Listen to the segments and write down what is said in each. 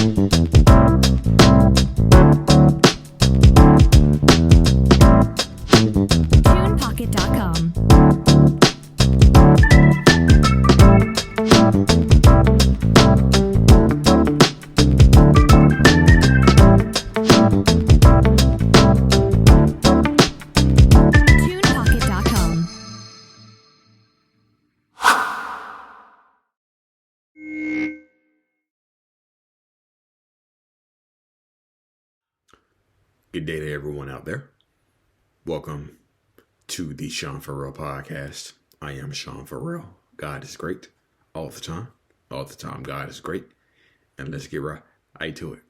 TunePocket.com. TunePocket.com. Good day to everyone out there. Welcome to the Sean Farrell podcast. I am Sean Farrell. God is great all the time. All the time, God is great. And let's get right to it.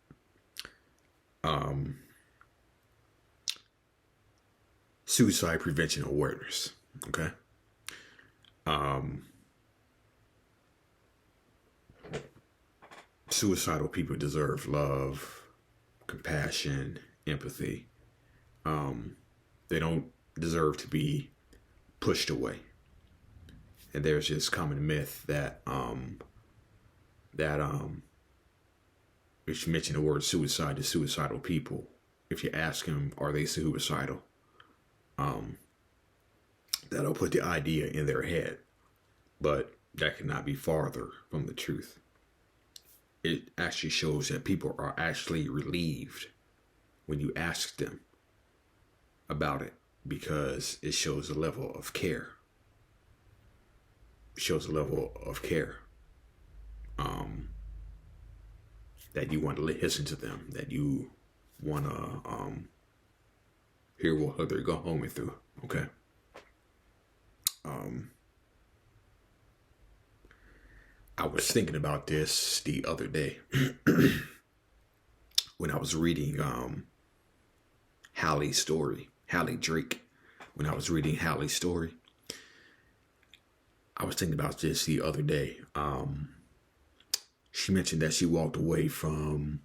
Suicide prevention awareness. Okay. Suicidal people deserve love, compassion, empathy. They don't deserve to be pushed away. And there's this common myth that if you mention the word suicide to suicidal people, if you ask them, are they suicidal? That'll put the idea in their head. But that cannot be farther from the truth. It actually shows that people are actually relieved when you ask them about it, because it shows a level of care. It shows a level of care that you want to listen to them, that you want to hear what they're going through. Okay. I was thinking about this the other day when I was reading Hallie Drake. When I was reading Hallie's story, I was thinking about this the other day. She mentioned that she walked away from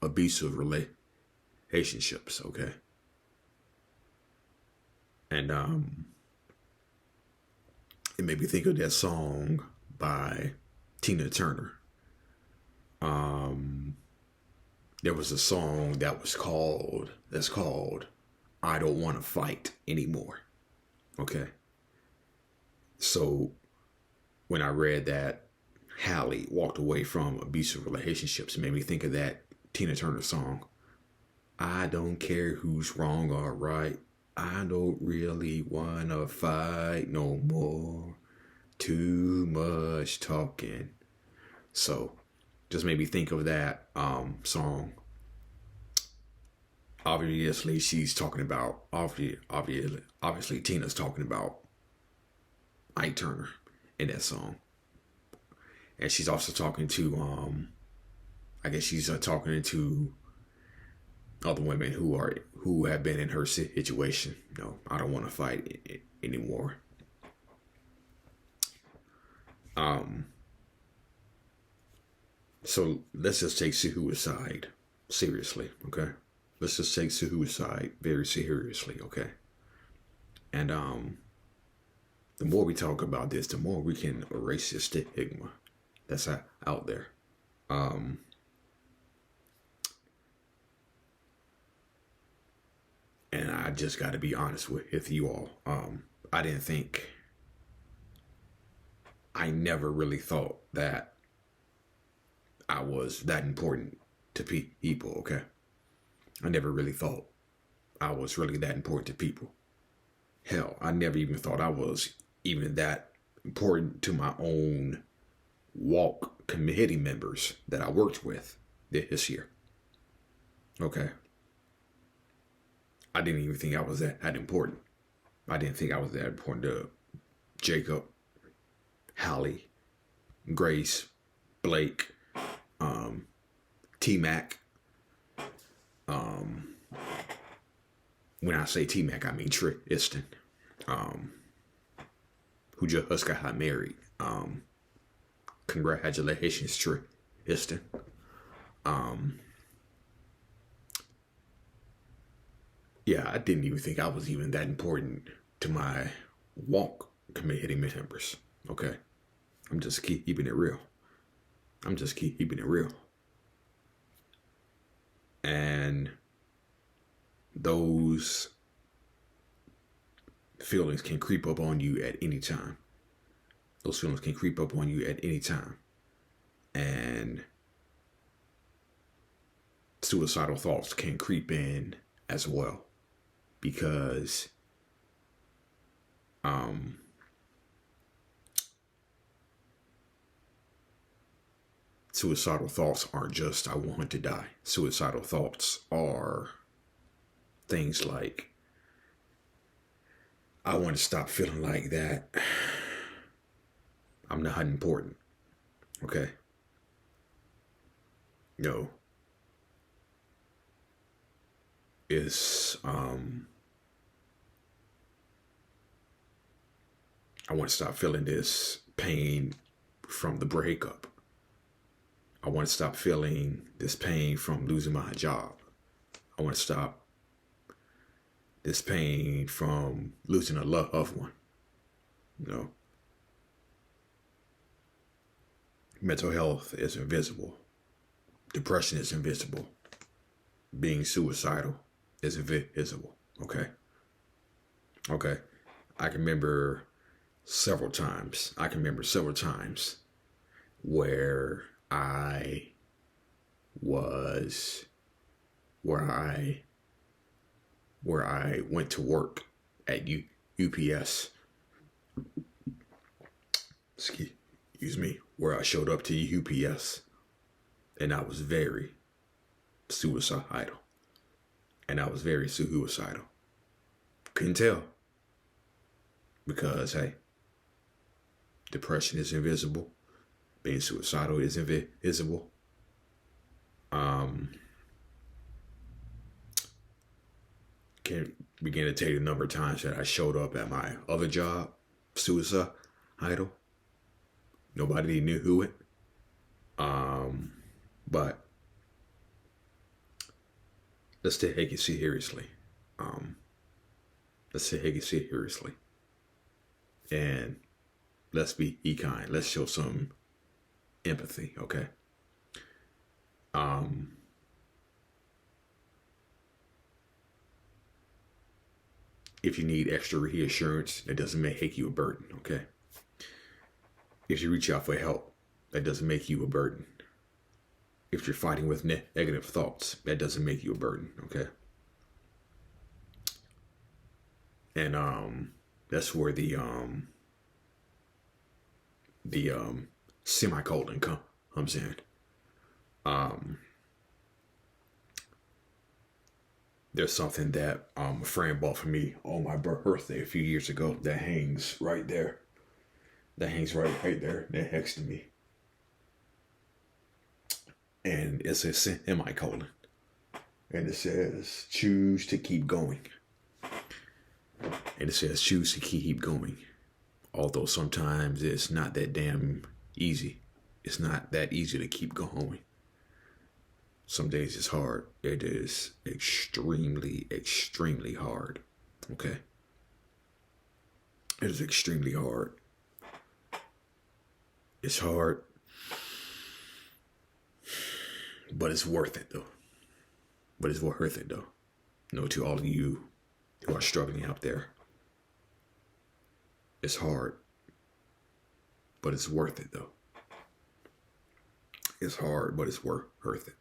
abusive relationships. Okay. And it made me think of that song by Tina Turner. There was a song that's called I Don't Want to Fight Anymore. Okay. So when I read that Hallie walked away from abusive relationships, it made me think of that Tina Turner song. I don't care who's wrong or right. I don't really want to fight no more. Too much talking. So just made me think of that song. Obviously, she's talking about, obviously Tina's talking about Ike Turner in that song. And she's also talking to, I guess she's talking to other women who have been in her situation. No, I don't want to fight anymore. So let's just take suicide seriously, okay? Let's just take suicide very seriously, okay? And the more we talk about this, the more we can erase the stigma that's out there. And I just got to be honest with you all. I never really thought that I was that important to people, okay? I never really thought I was really that important to people. Hell, I never even thought I was even that important to my own walk committee members that I worked with this year. Okay. I didn't even think I was that important. I didn't think I was that important to Jacob, Hallie, Grace, Blake, T-Mac. When I say T-Mac, I mean Tristan, who just got married. Congratulations, Tristan. Yeah, I didn't even think I was even that important to my walk committee members. Okay. I'm just keeping it real. And those feelings can creep up on you at any time. Those feelings can creep up on you at any time. And suicidal thoughts can creep in as well, because suicidal thoughts aren't just I want to die. Suicidal thoughts are things like I want to stop feeling like that. I'm not important. Okay. No. Is I want to stop feeling this pain from the breakup. I want to stop feeling this pain from losing my job. I want to stop this pain from losing a loved one. You know, mental health is invisible. Depression is invisible. Being suicidal is invisible. Okay. Okay. I can remember several times where I was, where I went to work at UPS. Excuse me, where I showed up to UPS, and I was very suicidal. Couldn't tell, because hey, depression is invisible. Being suicidal is invisible. Can't begin to tell you the number of times that I showed up at my other job suicidal. Nobody knew it. But let's take it seriously. And let's be kind. Let's show some empathy, okay? If you need extra reassurance, that doesn't make you a burden, okay? If you reach out for help, that doesn't make you a burden. If you're fighting with negative thoughts, that doesn't make you a burden, okay? And that's where the semicolon comes in. There's something that a friend bought for me on my birthday a few years ago that hangs right there. That hangs right there next to me. And it's a semicolon. And it says, choose to keep going. And it says, choose to keep going. Although sometimes it's not that damn easy. It's not that easy to keep going. Some days it's hard. It is extremely, extremely hard. Okay? It is extremely hard. It's hard. But it's worth it, though. You know, to all of you who are struggling out there. It's hard. But it's worth it, though. It's hard, but it's worth it.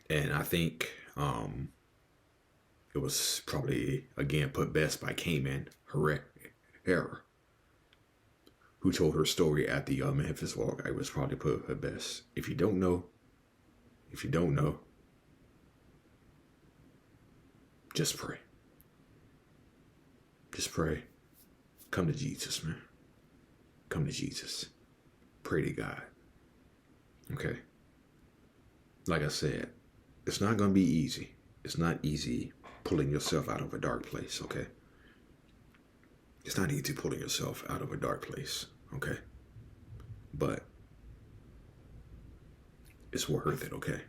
And I think it was probably, again, put best by Cayman Herrera, who told her story at the Memphis Walk. I was probably put her best. If you don't know, just pray. Just pray. Come to Jesus, man. Come to Jesus. Pray to God. Okay? Like I said, it's not going to be easy. It's not easy pulling yourself out of a dark place, okay? It's not easy pulling yourself out of a dark place, okay? But it's worth it, okay?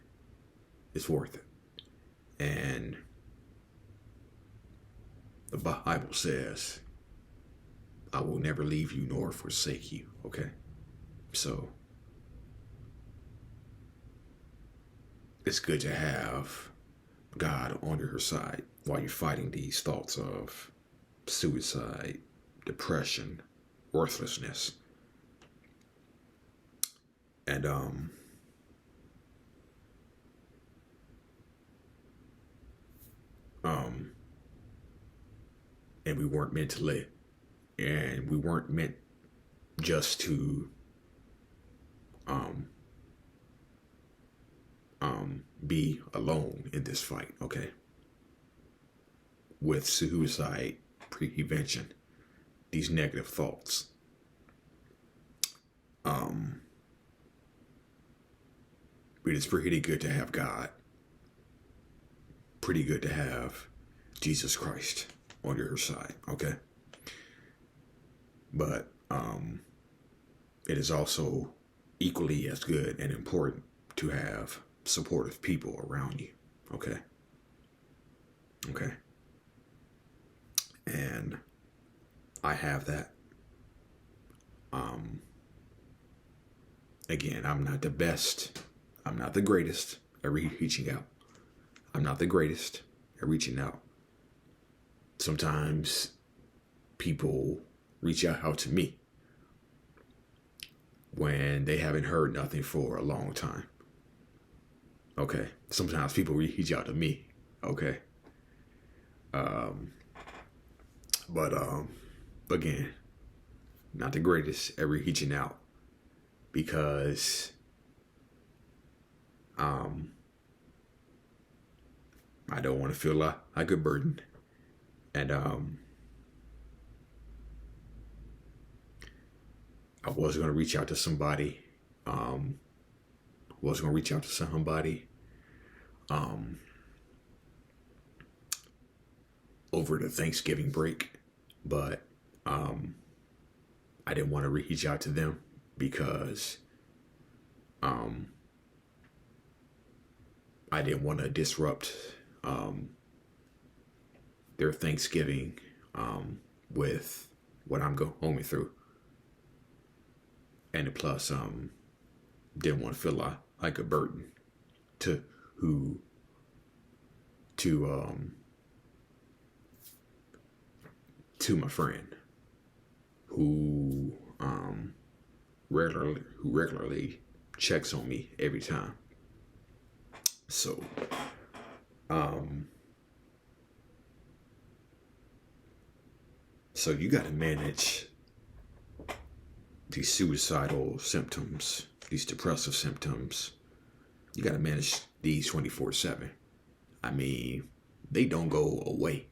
It's worth it. And the Bible says, I will never leave you nor forsake you, okay? So it's good to have God on your side while you're fighting these thoughts of suicide, depression, worthlessness. And um and we weren't meant to live. And we weren't meant just to um be alone in this fight, okay? With suicide prevention, these negative thoughts. Um It is pretty good to have God. Pretty good to have Jesus Christ on your side, okay? But it is also equally as good and important to have supportive people around you, okay? Okay. And I have that. Again, I'm not the best. I'm not the greatest at reaching out. I'm not the greatest at reaching out. Sometimes people reach out to me when they haven't heard nothing for a long time. Okay. Sometimes people reach out to me. Okay. But again, not the greatest at reaching out because I don't want to feel like a burden. And I was going to reach out to somebody. Was going to reach out to somebody over the Thanksgiving break, but I didn't want to reach out to them because I didn't want to disrupt their Thanksgiving with what I'm going through. And plus, didn't want to feel like a burden to my friend who regularly checks on me every time. So you got to manage these suicidal symptoms, these depressive symptoms. You got to manage these 24/7. I mean, they don't go away.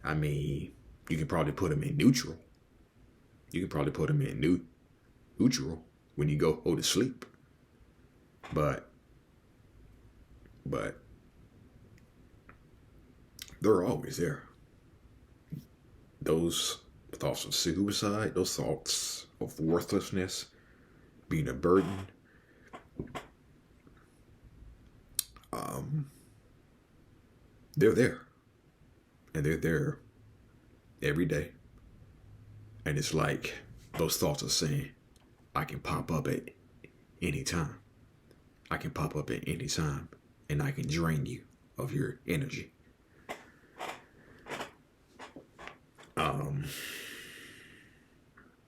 I mean, you can probably put them in neutral. You can probably put them in neutral when you go to sleep. But they're always there. Those thoughts of suicide, those thoughts of worthlessness, being a burden, they're there. And they're there every day. And it's like those thoughts are saying, I can pop up at any time. I can pop up at any time and I can drain you of your energy.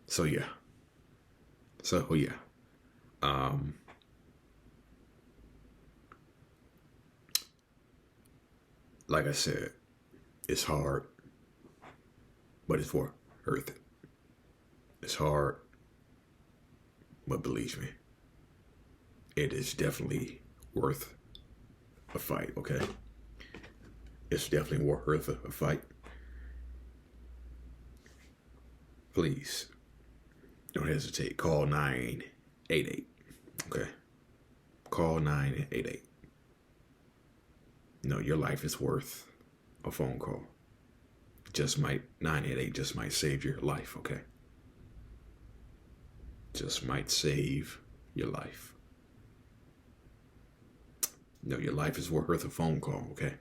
So yeah. Like I said, it's hard, but it's worth it. It's hard, but believe me, it is definitely worth a fight, okay? It's definitely worth a fight. Please, don't hesitate. Call 988, okay? Call 988. No, your life is worth a phone call. 988 just might save your life, okay? Just might save your life. No, your life is worth a phone call, okay?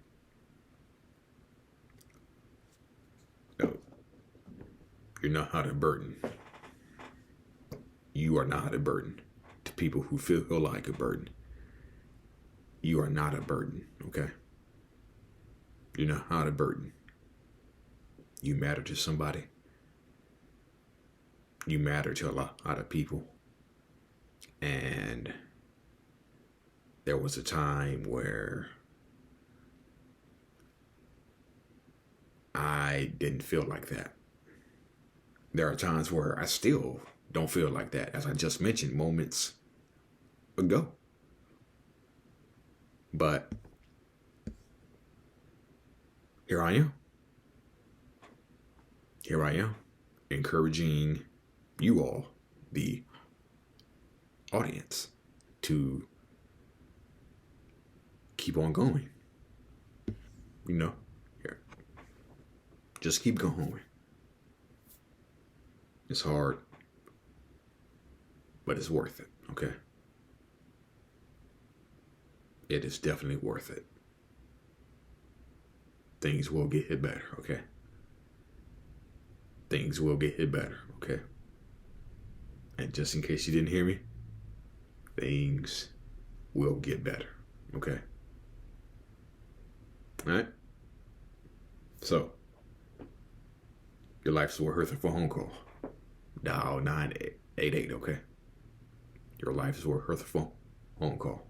No, you're not a burden. You are not a burden to people who feel like a burden. You are not a burden, okay? You're not a burden. You matter to somebody. You matter to a lot of people. And there was a time where I didn't feel like that. There are times where I still don't feel like that, as I just mentioned moments ago. But here I am. Here I am, encouraging you all, the audience, to keep on going. Here. Just keep going. It's hard, but it's worth it, okay? It is definitely worth it. Things will get better, okay? Things will get better, okay? And just in case you didn't hear me, things will get better, okay? All right? So, your life's worth a phone call. Dial 988, okay? Your life is worth a phone call.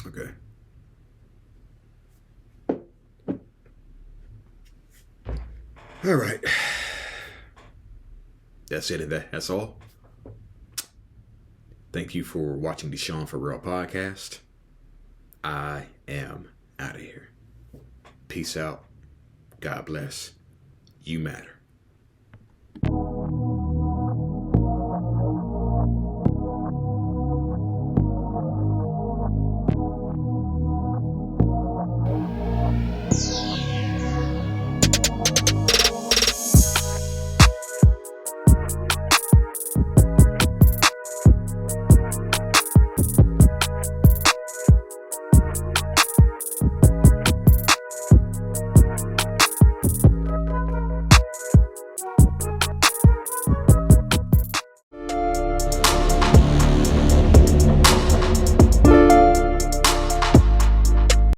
Okay. All right. That's it. That's all. Thank you for watching the Sean For Real podcast. I am out of here. Peace out. God bless. You matter.